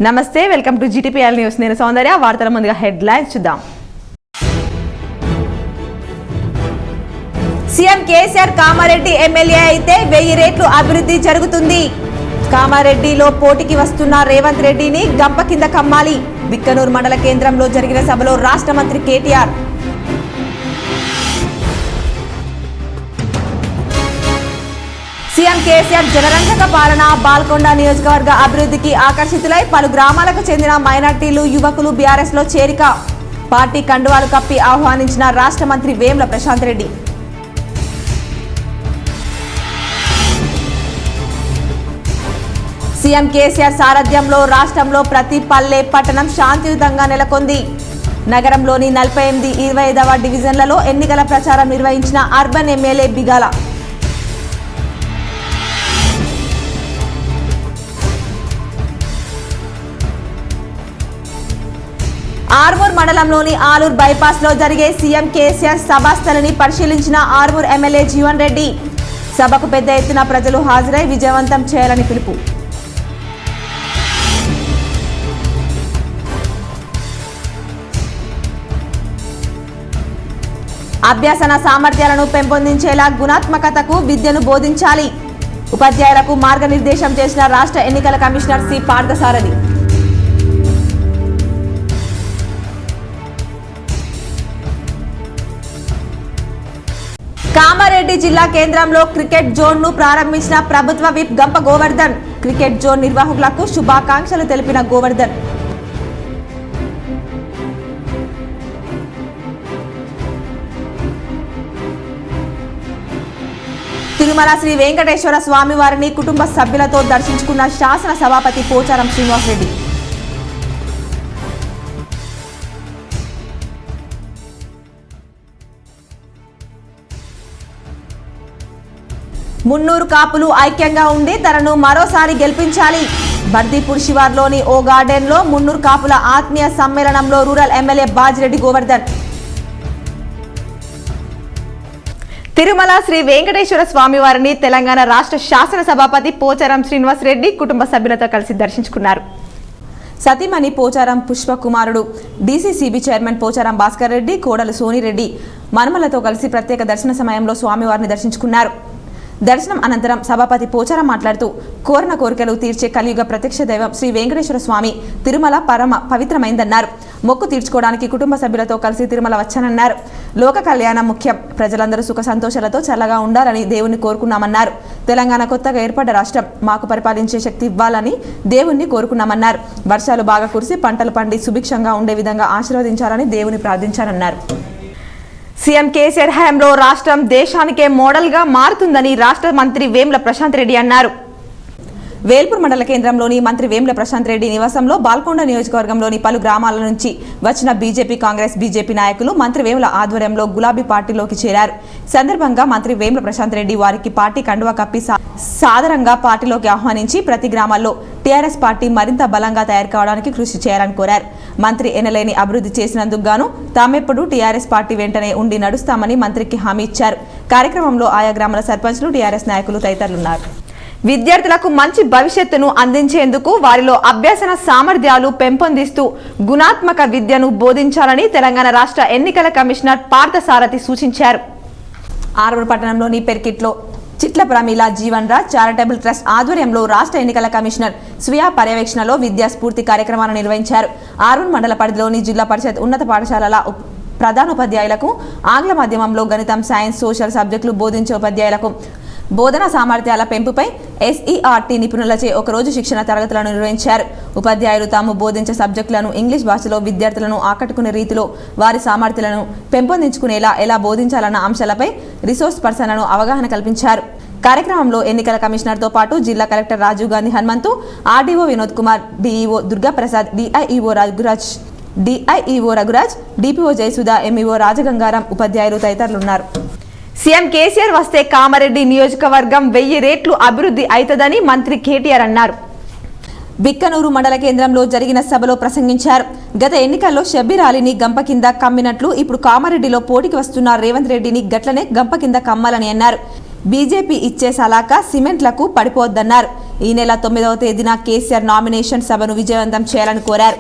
నమస్తే welcome to GTPL news. నేను సౌందర్య. వార్తల ముందుగా హెడ్లైన్స్ చూద్దాం. సీఎం కేసీఆర్ కామారెడ్డి ఎమ్మెల్యే అయితే 1000 రెట్లు అభివృద్ధి జరుగుతుంది. కామారెడ్డిలో పోటీకి వస్తున్న రేవంత్ రెడ్డిని గంప కింద కమ్మాలి. బిక్కనూరు మండల కేంద్రంలో జరిగిన సభలో రాష్ట్ర మంత్రి కేటీఆర్. సీఎం కేసీఆర్ జనరంజక పాలన బాల్కొండ నియోజకవర్గ అభివృద్ధికి ఆకర్షితులై పలు గ్రామాలకు చెందిన మైనార్టీలు యువకులు బీఆర్ఎస్ లో చేరిక. పార్టీ కండువాలు కప్పి ఆహ్వానించిన రాష్ట్ర మంత్రి వేముల ప్రశాంత్ రెడ్డి. సీఎం కేసీఆర్ సారథ్యంలో రాష్ట్రంలో ప్రతి పల్లె పట్టణం శాంతియుతంగా నెలకొంది. నగరంలోని 48, 25వ డివిజన్లలో ఎన్నికల ప్రచారం నిర్వహించిన అర్బన్ ఎమ్మెల్యే బిగాల. ఆర్మూర్ మండలంలోని ఆలూర్ బైపాస్ లో జరిగే సీఎం కేసీఆర్ సభాస్థలిని పరిశీలించిన ఆర్మూర్ ఎమ్మెల్యే జీవన్ రెడ్డి. సభకు పెద్ద ఎత్తున ప్రజలు హాజరై విజయవంతం చేయాలని పిలుపు. అభ్యసన సామర్థ్యాలను పెంపొందించేలా గుణాత్మకతకు విద్యను బోధించాలి. ఉపాధ్యాయులకు మార్గనిర్దేశం చేసిన రాష్ట్ర ఎన్నికల కమిషనర్ సి పార్థసారథి. కామారెడ్డి జిల్లా కేంద్రంలో క్రికెట్ జోన్ ను ప్రారంభించిన ప్రభుత్వ విప్ గంప గోవర్ధన్. క్రికెట్ జోన్ నిర్వాహకులకు శుభాకాంక్షలు తెలిపిన గోవర్ధన్. తిరుమల శ్రీ వెంకటేశ్వర స్వామి వారిని కుటుంబ సభ్యులతో దర్శించుకున్న శాసన సభాపతి పోచారం శ్రీనివాసరెడ్డి. మున్నూరు కాపులు ఐక్యంగా ఉండి తనను మరోసారి గెలిపించాలి. బర్దీపూర్ శివార్లోని ఓ గార్డెన్ లో మున్నూరు కాపుల ఆత్మీయ సమ్మేళనంలో రూరల్ ఎమ్మెల్యే బాజిరెడ్డి గోవర్ధన్. తిరుమల శ్రీ వెంకటేశ్వర స్వామి వారిని తెలంగాణ రాష్ట్ర శాసన సభాపతి పోచారం శ్రీనివాసరెడ్డి కుటుంబ సభ్యులతో కలిసి దర్శించుకున్నారు. సతీమణి పోచారం పుష్పకుమారుడు డీసీసీబీ చైర్మన్ పోచారం భాస్కర్ రెడ్డి, కోడలు సోనిరెడ్డి మనుమలతో కలిసి ప్రత్యేక దర్శన సమయంలో స్వామివారిని దర్శించుకున్నారు. దర్శనం అనంతరం సభాపతి పోచారం మాట్లాడుతూ కోరిన కోరికలు తీర్చే కలియుగ ప్రత్యక్ష దైవం శ్రీ వెంకటేశ్వర స్వామి తిరుమల పరమ పవిత్రమైందన్నారు. మొక్కు తీర్చుకోవడానికి కుటుంబ సభ్యులతో కలిసి తిరుమల వచ్చానన్నారు. లోక కళ్యాణం ముఖ్యం. ప్రజలందరూ సుఖ సంతోషాలతో చల్లగా ఉండాలని దేవుణ్ణి కోరుకున్నామన్నారు. తెలంగాణ కొత్తగా ఏర్పడ్డ రాష్ట్రం మాకు పరిపాలించే శక్తి ఇవ్వాలని దేవుణ్ణి కోరుకున్నామన్నారు. వర్షాలు బాగా కురిసి పంటలు పండి సుభిక్షంగా ఉండే విధంగా ఆశీర్వదించాలని దేవుని ప్రార్థించారన్నారు. సీఎం కేసీఆర్ హయాంలో రాష్ట్రం దేశానికే మోడల్ గా మారుతుందని రాష్ట్ర మంత్రి వేముల ప్రశాంత్ రెడ్డి అన్నారు. వేల్పూర్ మండల కేంద్రంలోని మంత్రి వేముల ప్రశాంత్ రెడ్డి నివాసంలో బాల్కొండ నియోజకవర్గంలోని పలు గ్రామాల నుంచి వచ్చిన బీజేపీ, కాంగ్రెస్, బీజేపీ నాయకులు మంత్రి వేముల ఆధ్వర్యంలో గులాబీ పార్టీలోకి చేరారు. సందర్భంగా మంత్రి వేముల ప్రశాంత్ రెడ్డి వారికి పార్టీ కండువా కప్పి సాదరంగా పార్టీలోకి ఆహ్వానించి ప్రతి గ్రామాల్లో టీఆర్ఎస్ పార్టీ మరింత బలంగా తయారు కావడానికి కృషి చేయాలని కోరారు. మంత్రి ఎనలేని అభివృద్ధి చేసినందుకు గాను తామెప్పుడు టీఆర్ఎస్ పార్టీ వెంటనే ఉండి నడుస్తామని మంత్రికి హామీ ఇచ్చారు. కార్యక్రమంలో ఆయా గ్రామాల సర్పంచ్లు, టీఆర్ఎస్ నాయకులు తదితరులున్నారు. విద్యార్థులకు మంచి భవిష్యత్తును అందించేందుకు వారిలో అభ్యసన సామర్థ్యాలు పెంపొందిస్తూ గుణాత్మక విద్యను బోధించాలని తెలంగాణ రాష్ట్ర ఎన్నికల కమిషనర్ పార్థసారథి సూచించారు. ఆర్మూర్ పట్టణంలోని పెర్కిట్లో చిట్ల ప్రమీల జీవన్ రాజ్ చారిటబుల్ ట్రస్ట్ ఆధ్వర్యంలో రాష్ట్ర ఎన్నికల కమిషనర్ స్వీయ పర్యవేక్షణలో విద్యా స్ఫూర్తి కార్యక్రమాన్ని నిర్వహించారు. ఆర్మూర్ మండల పరిధిలోని జిల్లా పరిషత్ ఉన్నత పాఠశాలల ప్రధానోపాధ్యాయులకు ఆంగ్ల మాధ్యమంలో గణితం, సైన్స్, సోషల్ సబ్జెక్టులు బోధించే ఉపాధ్యాయులకు బోధనా సామర్థ్యాల పెంపుపై ఎస్ఈఆర్టీ నిపుణులచే ఒకరోజు శిక్షణ తరగతులను నిర్వహించారు. ఉపాధ్యాయులు తాము బోధించే సబ్జెక్టులను ఇంగ్లీష్ భాషలో విద్యార్థులను ఆకట్టుకునే రీతిలో వారి సామర్థ్యాలను పెంపొందించుకునేలా ఎలా బోధించాలన్న అంశాలపై రిసోర్స్ పర్సన్లను అవగాహన కల్పించారు. కార్యక్రమంలో ఎన్నికల కమిషనర్తో పాటు జిల్లా collector Rajiv Gandhi Hanumanthu, RDO Vinod Kumar, DEO Durgaprasad, DIEO Raghuraj, DPO Jayasudha, MEO Rajagangaram, ఉపాధ్యాయులు తదితరులున్నారు. సీఎం కేసీఆర్ వస్తే కామారెడ్డి నియోజకవర్గం 1000 రెట్లు అభివృద్ధి అవుతుందని మంత్రి కేటీఆర్ అన్నారు. బిక్కనూరు మండల కేంద్రంలో జరిగిన సభలో ప్రసంగించారు. గత ఎన్నికల్లో షబ్బీర్ అలీని గంప కింద కమ్మినట్లు ఇప్పుడు కామారెడ్డిలో పోటీకి వస్తున్న రేవంత్ రెడ్డిని గట్లనే గంప కింద కమ్మాలని అన్నారు. బీజేపీ ఇచ్చే సలాకా సిమెంట్లకు పడిపోవద్దన్నారు. ఈ నెల 9వ తేదీన కేసీఆర్ నామినేషన్ సభను విజయవంతం చేయాలని కోరారు.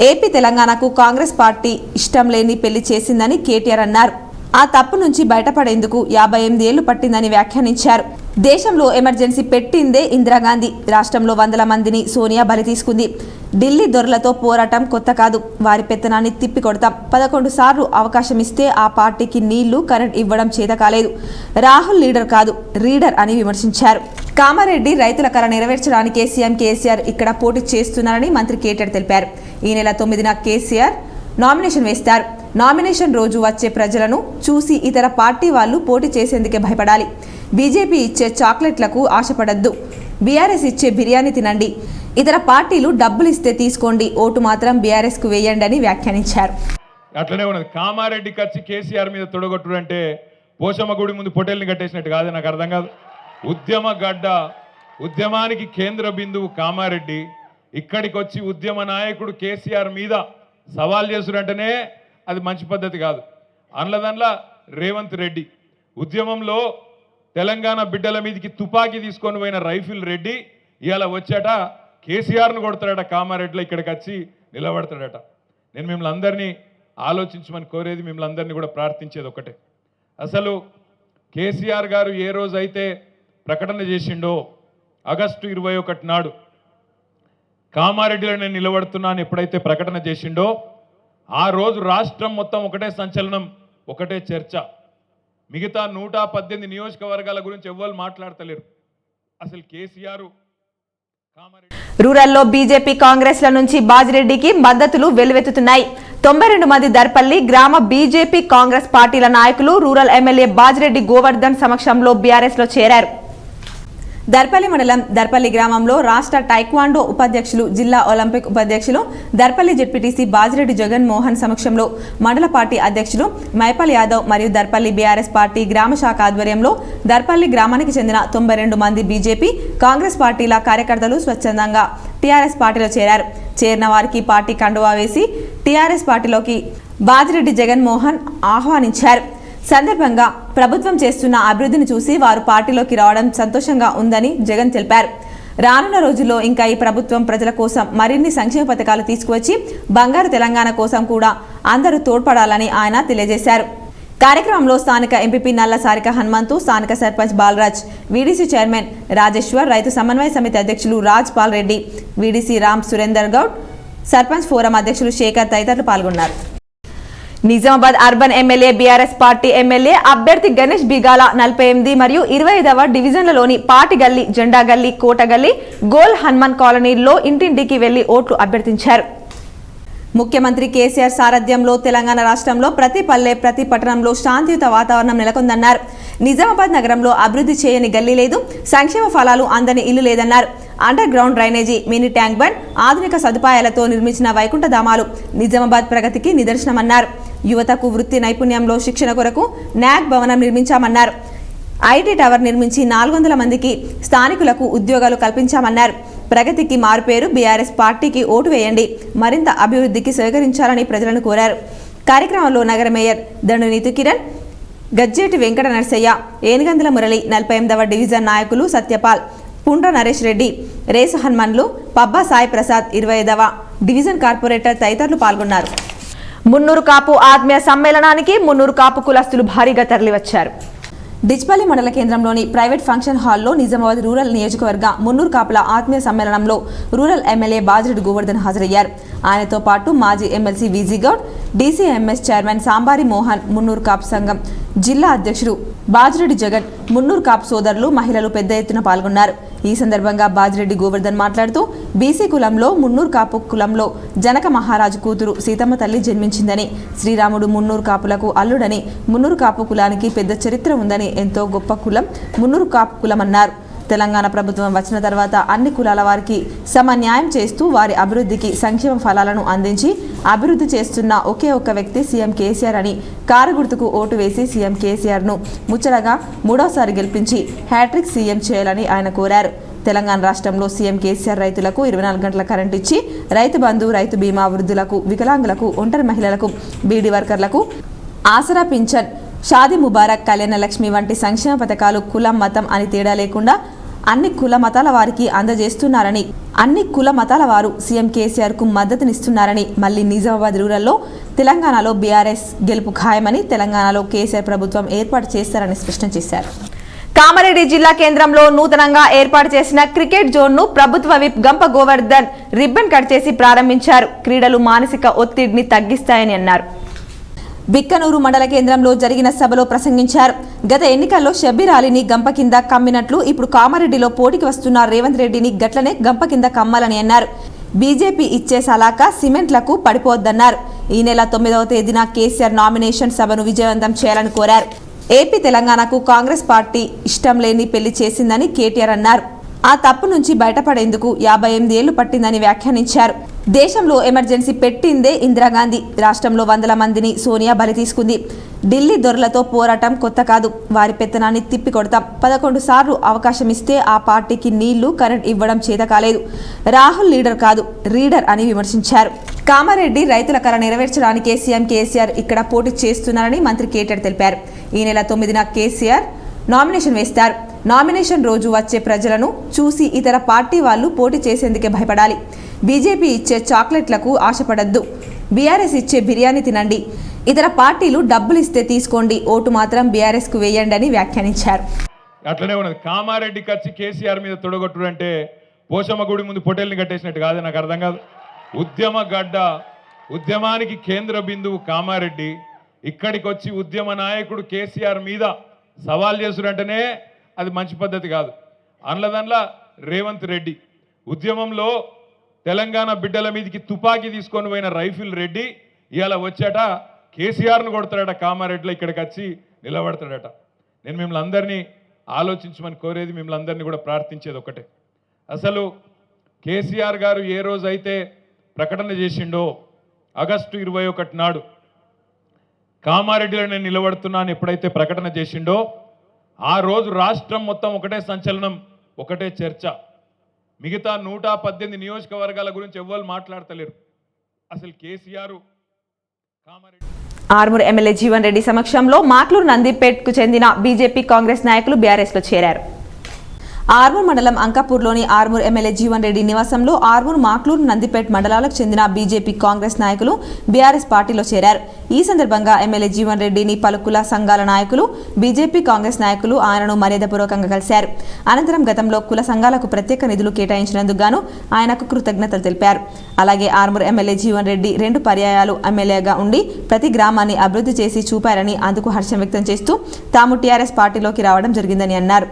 ఏపీ తెలంగాణకు కాంగ్రెస్ పార్టీ ఇష్టం లేని పెళ్లి చేసిందని కేటీఆర్ అన్నారు. ఆ తప్పు నుంచి బయటపడేందుకు 58 ఏళ్లు పట్టిందని వ్యాఖ్యానించారు. దేశంలో ఎమర్జెన్సీ పెట్టిందే ఇందిరాగాంధీ. రాష్ట్రంలో వందల మందిని సోనియా బలి తీసుకుంది. ఢిల్లీ దొరలతో పోరాటం కొత్త కాదు. వారి పెత్తనాన్ని తిప్పికొడతాం. 11 సార్లు అవకాశం ఇస్తే ఆ పార్టీకి నీళ్లు కరెంట్ ఇవ్వడం చేత కాలేదు. రాహుల్ లీడర్ కాదు రీడర్ అని విమర్శించారు. కామారెడ్డి రైతుల కల నెరవేర్చడానికి సీఎం కేసీఆర్ ఇక్కడ పోటీ చేస్తున్నారని మంత్రి కేటీఆర్ తెలిపారు. ఈ నెల 9న కేసీఆర్ నామినేషన్ వేస్తారు. నామినేషన్ రోజు వచ్చే ప్రజలను చూసి ఇతర పార్టీ వాళ్ళు పోటీ చేసేందుకే భయపడాలి. బీజేపీ ఇచ్చే చాక్లెట్లకు ఆశపడద్దు. బీఆర్ఎస్ ఇచ్చే బిర్యానీ తినండి. ఇతర పార్టీలు డబ్బులు ఇస్తే తీసుకోండి. ఓటు మాత్రం బీఆర్ఎస్ కు వేయండి అని వ్యాఖ్యానించారు. అట్లనే ఉన్నది. కామారెడ్డి ఖర్చు కేసీఆర్ మీద తొడగొట్టుడు అంటే పోషమ్మ గుడి ముందు పొటేల్ని కట్టేసినట్టు కాదు. నాకు అర్థం కాదు. ఉద్యమ గడ్డ, ఉద్యమానికి కేంద్ర బిందువు కామారెడ్డి. ఇక్కడికి వచ్చి ఉద్యమ నాయకుడు కేసీఆర్ మీద సవాల్ చేసుడంటేనే అది మంచి పద్ధతి కాదు. అందులో రేవంత్ రెడ్డి ఉద్యమంలో తెలంగాణ బిడ్డల మీదకి తుపాకీ తీసుకొని పోయిన రైఫిల్ రెడ్డి ఇవాళ వచ్చాట కేసీఆర్ను కొడతాడట. కామారెడ్డిలో ఇక్కడికి వచ్చి నిలబడతాడట. నేను మిమ్మల్ని అందరినీ ఆలోచించమని కోరేది, మిమ్మల్ని అందరినీ కూడా ప్రార్థించేది ఒకటే. అసలు కేసీఆర్ గారు ఏ రోజైతే ప్రకటన చేసిండో ఆగస్టు 21 నాడు కామారెడ్డిలో నేను నిలబడుతున్నాను ఎప్పుడైతే ప్రకటన చేసిండో ఆ రోజు రాష్ట్రం మొత్తం ఒకటే సంచలనం, ఒకటే చర్చ. మిగతా 118 నియోజకవర్గాల గురించి ఎవ్వరు మాట్లాడతలేరు. అసలు కేసీఆర్ రూరల్లో బీజేపీ కాంగ్రెస్ల నుంచి బాజిరెడ్డికి మద్దతులు వెల్లువెత్తుతున్నాయి. 92 మంది దర్పల్లి గ్రామ బీజేపీ కాంగ్రెస్ పార్టీల నాయకులు రూరల్ ఎమ్మెల్యే బాజిరెడ్డి గోవర్ధన్ సమక్షంలో బీఆర్ఎస్ లో చేరారు. దర్పల్లి మండలం దర్పల్లి గ్రామంలో రాష్ట్ర టైక్వాండో ఉపాధ్యక్షులు, జిల్లా ఒలింపిక్ ఉపాధ్యక్షులు దర్పల్లి జెడ్పీటీసీ బాజిరెడ్డి జగన్ మోహన్ సమక్షంలో మండల పార్టీ అధ్యక్షులు మైపాల్ యాదవ్ మరియు దర్పల్లి బీఆర్ఎస్ పార్టీ గ్రామ శాఖ ఆధ్వర్యంలో దర్పల్లి గ్రామానికి చెందిన 92 మంది బీజేపీ కాంగ్రెస్ పార్టీల కార్యకర్తలు స్వచ్ఛందంగా టీఆర్ఎస్ పార్టీలో చేరారు. చేరిన వారికి పార్టీ కండువా వేసి టీఆర్ఎస్ పార్టీలోకి బాజిరెడ్డి జగన్ మోహన్ ఆహ్వానించారు. సందర్భంగా ప్రభుత్వం చేస్తున్న అభివృద్ధిని చూసి వారు పార్టీలోకి రావడం సంతోషంగా ఉందని జగన్ తెలిపారు. రానున్న రోజుల్లో ఇంకా ఈ ప్రభుత్వం ప్రజల కోసం మరిన్ని సంక్షేమ పథకాలు తీసుకువచ్చి బంగారు తెలంగాణ కోసం కూడా అందరూ తోడ్పడాలని ఆయన తెలియజేశారు. కార్యక్రమంలో స్థానిక ఎంపీపీ నల్ల సారిక హనుమంతు, స్థానిక సర్పంచ్ బాలరాజ్, వీడీసీ చైర్మన్ రాజేశ్వర్, రైతు సమన్వయ సమితి అధ్యక్షులు రాజ్ పాల్ రెడ్డి, వీడీసీ రామ్ సురేందర్ గౌడ్, సర్పంచ్ ఫోరం అధ్యక్షులు శేఖర్ తదితరులు పాల్గొన్నారు. Nizamabad urban MLA BRS party MLA అభ్యర్థి గణేష్ బిగాల 48 మరియు 25వ డివిజన్లలోని పాటి గల్లీ, జెండా గల్లీ, కోట గల్లీ, గోల్ హనుమాన్ కాలనీల్లో ఇంటింటికి వెళ్లి ఓట్లు అభ్యర్థించారు. ముఖ్యమంత్రి కేసీఆర్ సారథ్యంలో తెలంగాణ రాష్ట్రంలో ప్రతి పల్లె, ప్రతి పట్టణంలో శాంతియుత వాతావరణం నెలకొందన్నారు. నిజామాబాద్ నగరంలో అభివృద్ధి చేయని గల్లీ లేదు, సంక్షేమ ఫలాలు అందని ఇల్లు లేదన్నారు. Under ground drainage, mini tank bund, ఆధునిక సదుపాయాలతో నిర్మించిన వైకుంఠ ధామాలు నిజామాబాద్ ప్రగతికి నిదర్శనమన్నారు. యువతకు వృత్తి నైపుణ్యంలో శిక్షణ కొరకు న్యాక్ భవనం నిర్మించామన్నారు. ఐటీ టవర్ నిర్మించి 400 మందికి స్థానికులకు ఉద్యోగాలు కల్పించామన్నారు. ప్రగతికి మారుపేరు బీఆర్ఎస్ పార్టీకి ఓటు వేయండి, మరింత అభివృద్ధికి సహకరించాలని ప్రజలను కోరారు. కార్యక్రమంలో నగర మేయర్ దండు నీతు కిరణ్, గజ్జేటి వెంకట నరసయ్య, ఏనుగందుల మురళి, 48వ డివిజన్ నాయకులు Satyapal, Pundra Naresh Reddy, race హనుమన్లు, Pabba Sai Prasad, 25వ division corporator తదితరులు పాల్గొన్నారు. మున్నూరు కాపు ఆత్మీయ సమ్మేళనానికి మున్నూరు కాపు కులస్తులు భారీగా తరలివచ్చారు. డిచ్పల్లి మండల కేంద్రంలోని ప్రైవేట్ ఫంక్షన్ హాల్లో నిజామాబాద్ రూరల్ నియోజకవర్గ మున్నూరు కాపుల ఆత్మీయ సమ్మేళనంలో రూరల్ ఎమ్మెల్యే బాజిరెడ్డి గోవర్ధన్ హాజరయ్యారు. ఆయనతో పాటు మాజీ MLC VG Goud, DCMS chairman Sambari Mohan, Munnuru Kapu సంఘం జిల్లా అధ్యక్షుడు బాజిరెడ్డి జగన్, మున్నూరు కాపు సోదరులు, మహిళలు పెద్ద ఎత్తున పాల్గొన్నారు. ఈ సందర్భంగా బాజిరెడ్డి గోవర్ధన్ మాట్లాడుతూ బీసీ కులంలో మున్నూరు కాపు కులంలో జనక మహారాజు కూతురు సీతమ్మ తల్లి జన్మించిందని, శ్రీరాముడు మున్నూరు కాపులకు అల్లుడని, మున్నూరు కాపు కులానికి పెద్ద చరిత్ర ఉందని, ఎంతో గొప్ప కులం మున్నూరు కాపు కులమన్నారు. తెలంగాణ ప్రభుత్వం వచ్చిన తర్వాత అన్ని కులాల వారికి సమన్యాయం చేస్తూ వారి అభివృద్ధికి సంక్షేమ ఫలాలను అందించి అభివృద్ధి చేస్తున్న ఒకే ఒక్క వ్యక్తి సీఎం కేసీఆర్ అని, కారు గుర్తుకు ఓటు వేసి సీఎం కేసీఆర్ను ముచ్చటగా 3వసారి గెలిపించి హ్యాట్రిక్ సీఎం చేయాలని ఆయన కోరారు. తెలంగాణ రాష్ట్రంలో సీఎం కేసీఆర్ రైతులకు 24 గంటల కరెంట్ ఇచ్చి రైతు బంధు, రైతు బీమా, వృద్ధులకు, వికలాంగులకు, ఒంటరి మహిళలకు, బీడీ వర్కర్లకు ఆసరా పింఛన్, షాదీ ముబారక్, కళ్యాణ లక్ష్మి వంటి సంక్షేమ పథకాలు కులం, మతం అని తేడా లేకుండా అన్ని కుల మతాల వారికి అందజేస్తున్నారని, అన్ని కుల మతాల వారు సీఎం కేసీఆర్ కు మద్దతునిస్తున్నారని, మళ్లీ నిజామాబాద్ రూరల్లో తెలంగాణలో బీఆర్ఎస్ గెలుపు ఖాయమని, తెలంగాణలో కేసీఆర్ ప్రభుత్వం ఏర్పాటు చేస్తారని స్పష్టం చేశారు. కామారెడ్డి జిల్లా కేంద్రంలో నూతనంగా ఏర్పాటు చేసిన క్రికెట్ జోన్ ను ప్రభుత్వ విప్ గంప గోవర్ధన్ రిబ్బన్ కట్ చేసి ప్రారంభించారు. క్రీడలు మానసిక ఒత్తిడిని తగ్గిస్తాయని అన్నారు. బిక్కనూరు మండల కేంద్రంలో జరిగిన సభలో ప్రసంగించారు. గత ఎన్నికల్లో షబ్బీర్ అలీని గంప కింద కమ్మినట్లు ఇప్పుడు కామారెడ్డిలో పోటీకి వస్తున్న రేవంత్ రెడ్డిని గట్లనే గంప కింద కమ్మాలని అన్నారు. బీజేపీ ఇచ్చే సలాకా సిమెంట్లకు పడిపోవద్దన్నారు. ఈ నెల 9వ తేదీన కేసీఆర్ నామినేషన్ సభను విజయవంతం చేయాలని కోరారు. ఏపీ తెలంగాణకు కాంగ్రెస్ పార్టీ ఇష్టం లేని పెళ్లి చేసిందని కేటీఆర్ అన్నారు. ఆ తప్పు నుంచి బయటపడేందుకు 58 ఏళ్లు పట్టిందని వ్యాఖ్యానించారు. దేశంలో ఎమర్జెన్సీ పెట్టిందే ఇందిరాగాంధీ. రాష్ట్రంలో వందల మందిని సోనియా బలి తీసుకుంది. ఢిల్లీ దొరలతో పోరాటం కొత్త కాదు. వారి పెత్తనాన్ని తిప్పికొడతాం. 11 సార్లు అవకాశం ఇస్తే ఆ పార్టీకి నీళ్లు కరెంట్ ఇవ్వడం చేత కాలేదు. రాహుల్ లీడర్ కాదు, రీడర్ అని విమర్శించారు. కామారెడ్డి రైతుల కల నెరవేర్చడానికే సీఎం కేసీఆర్ ఇక్కడ పోటీ చేస్తున్నారని మంత్రి కేటీఆర్ తెలిపారు. ఈ నెల 9న కేసీఆర్ నామినేషన్ వేస్తారు. నామినేషన్ రోజు వచ్చే ప్రజలను చూసి ఇతర పార్టీ వాళ్ళు పోటీ చేసేందుకే భయపడాలి. బీజేపీ ఇచ్చే చాక్లెట్లకు ఆశపడద్దు. బీఆర్ఎస్ ఇచ్చే బిర్యానీ తినండి. ఇతర పార్టీలు డబ్బులు ఇస్తే తీసుకోండి, ఓటు మాత్రం బీఆర్ఎస్ కు వేయండి అని వ్యాఖ్యానించారు. అట్లనే ఉన్నది. కామారెడ్డి కచ్చి కేసీఆర్ మీద తొడగొట్టుడు అంటే పోషమ్మ గుడి ముందు పొటేల్ని కట్టేసినట్టు కాదు. నాకు అర్థం కాదు. ఉద్యమ గడ్డ, ఉద్యమానికి కేంద్ర బిందువు కామారెడ్డి. ఇక్కడికి వచ్చి ఉద్యమ నాయకుడు కేసీఆర్ మీద సవాల్ చేసుడంటేనే అది మంచి పద్ధతి కాదు. అందులో రేవంత్ రెడ్డి ఉద్యమంలో తెలంగాణ బిడ్డల మీదకి తుపాకీ తీసుకొని పోయిన రైఫిల్ రెడ్డి ఇవాళ వచ్చాట కేసీఆర్ను కొడతాడట. కామారెడ్డిలో ఇక్కడికి వచ్చి నిలబడతాడట. నేను మిమ్మల్ని అందరినీ ఆలోచించమని కోరేది, మిమ్మల్ని అందరినీ కూడా ప్రార్థించేది ఒకటే. అసలు కేసీఆర్ గారు ఏ రోజైతే ప్రకటన చేసిండో ఆగస్టు 21 నాడు కామారెడ్డిలో నేను నిలబడుతున్నాను ఎప్పుడైతే ప్రకటన చేసిండో ఆ రోజు రాష్ట్రం మొత్తం ఒకటే సంచలనం, ఒకటే చర్చ. మిగతా 118 నియోజకవర్గాల గురించి ఎవ్వరు మాట్లాడతలేరు. అసలు కేసీఆర్ కామారెడ్డి ఆర్మూర్ ఎమ్మెల్యే జీవన్ రెడ్డి సమక్షంలో మాక్లూరు నందిపేట్కు చెందిన బీజేపీ కాంగ్రెస్ నాయకులు బీఆర్ఎస్ లో చేరారు. ఆర్మూర్ మండలం అంకాపూర్లోని ఆర్మూర్ ఎమ్మెల్యే జీవన్ రెడ్డి నివాసంలో ఆర్మూర్, మాక్లూరు, నందిపేట్ మండలాలకు చెందిన బీజేపీ కాంగ్రెస్ నాయకులు బీఆర్ఎస్ పార్టీలో చేరారు. ఈ సందర్భంగా ఎమ్మెల్యే జీవన్ రెడ్డిని పలు కుల సంఘాల నాయకులు, బీజేపీ కాంగ్రెస్ నాయకులు ఆయనను మర్యాదపూర్వకంగా కలిశారు. అనంతరం గతంలో కుల సంఘాలకు ప్రత్యేక నిధులు కేటాయించినందుకు గాను ఆయనకు కృతజ్ఞతలు తెలిపారు. అలాగే ఆర్మూర్ ఎమ్మెల్యే జీవన్ రెడ్డి 2 పర్యాయాలు ఎమ్మెల్యేగా ఉండి ప్రతి గ్రామాన్ని అభివృద్ధి చేసి చూపారని అందుకు హర్షం వ్యక్తం చేస్తూ తాము టీఆర్ఎస్ పార్టీలోకి రావడం జరిగిందని అన్నారు.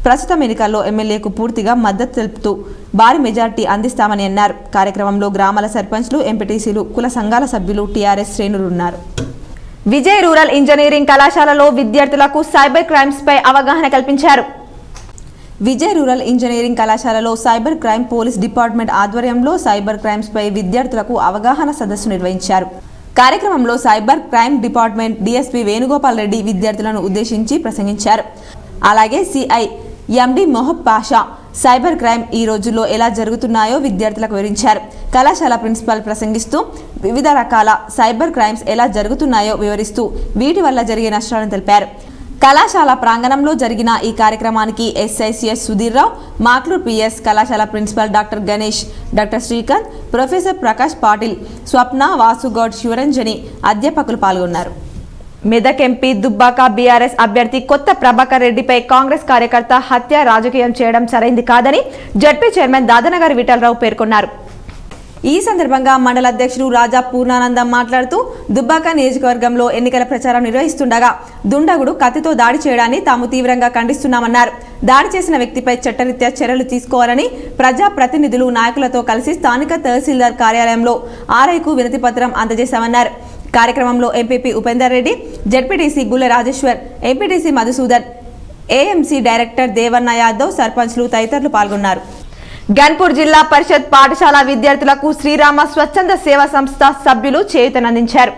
ప్రస్తుతం ఎన్నికల్లో ఎమ్మెల్యేకు పూర్తిగా మద్దతు తెలుపుతూ భారీ మెజార్టీ అందిస్తామని అన్నారు. కార్యక్రమంలో గ్రామాల సర్పంచ్లు, ఎంపీటీసీలు, కుల సంఘాల సభ్యులు, టీఆర్ఎస్ శ్రేణులు ఉన్నారు. విజయ్ రూరల్ ఇంజనీరింగ్ కళాశాలలో విద్యార్థులకు సైబర్ క్రైమ్స్ పై అవగాహన కల్పించారు. విజయ్ రూరల్ ఇంజనీరింగ్ కళాశాలలో సైబర్ క్రైమ్ పోలీస్ డిపార్ట్మెంట్ ఆధ్వర్యంలో సైబర్ క్రైమ్స్ పై విద్యార్థులకు అవగాహన సదస్సు నిర్వహించారు. కార్యక్రమంలో cyber crime department DSP Venugopal Reddy విద్యార్థులను ఉద్దేశించి ప్రసంగించారు. అలాగే సిఐ ఎండి మొహబ్ పాషా సైబర్ క్రైమ్ ఈ రోజుల్లో ఎలా జరుగుతున్నాయో విద్యార్థులకు వివరించారు. కళాశాల ప్రిన్సిపల్ ప్రసంగిస్తూ వివిధ రకాల సైబర్ క్రైమ్స్ ఎలా జరుగుతున్నాయో వివరిస్తూ వీటి వల్ల జరిగే నష్టాలను తెలిపారు. కళాశాల ప్రాంగణంలో జరిగిన ఈ కార్యక్రమానికి ఎస్ఐసిఎస్ సుధీర్రావు, మాక్లూర్ పిఎస్ కళాశాల principal doctor Ganesh, doctor Srikanth, professor Prakash Patil, Swapna, Vasugoud, Shivaranjani అధ్యాపకులు పాల్గొన్నారు. మెదక్ ఎంపీ దుబ్బాక బీఆర్ఎస్ అభ్యర్థి కొత్త ప్రభాకర్ రెడ్డిపై కాంగ్రెస్ కార్యకర్త హత్య రాజకీయం చేయడం సరైంది కాదని జడ్పీ చైర్మన్ దాదానగర్ విఠలరావు పేర్కొన్నారు. ఈ సందర్భంగా మండల అధ్యక్షుడు రాజా పూర్ణానందం మాట్లాడుతూ దుబ్బాక నియోజకవర్గంలో ఎన్నికల ప్రచారం నిర్వహిస్తుండగా దుండగుడు కత్తితో దాడి చేయడాన్ని తాము తీవ్రంగా ఖండిస్తున్నామన్నారు. దాడి చేసిన వ్యక్తిపై చట్టరీత్యా చర్యలు తీసుకోవాలని ప్రజా ప్రతినిధులు నాయకులతో కలిసి స్థానిక తహసీల్దార్ కార్యాలయంలో ఆర్ఐకు వినతి పత్రం అందజేశామన్నారు. కార్యక్రమంలో ఎంపీపీ ఉపేందర్ రెడ్డి, జడ్పీటీసీ గుల్ల Rajeshwar, MPTC Madhusudan, AMC director Devanna Yadav, సర్పంచ్లు తదితరులు పాల్గొన్నారు. గన్పూర్ జిల్లా పరిషత్ పాఠశాల విద్యార్థులకు శ్రీరామ స్వచ్ఛంద సేవా సంస్థ సభ్యులు చేయూతనందించారు.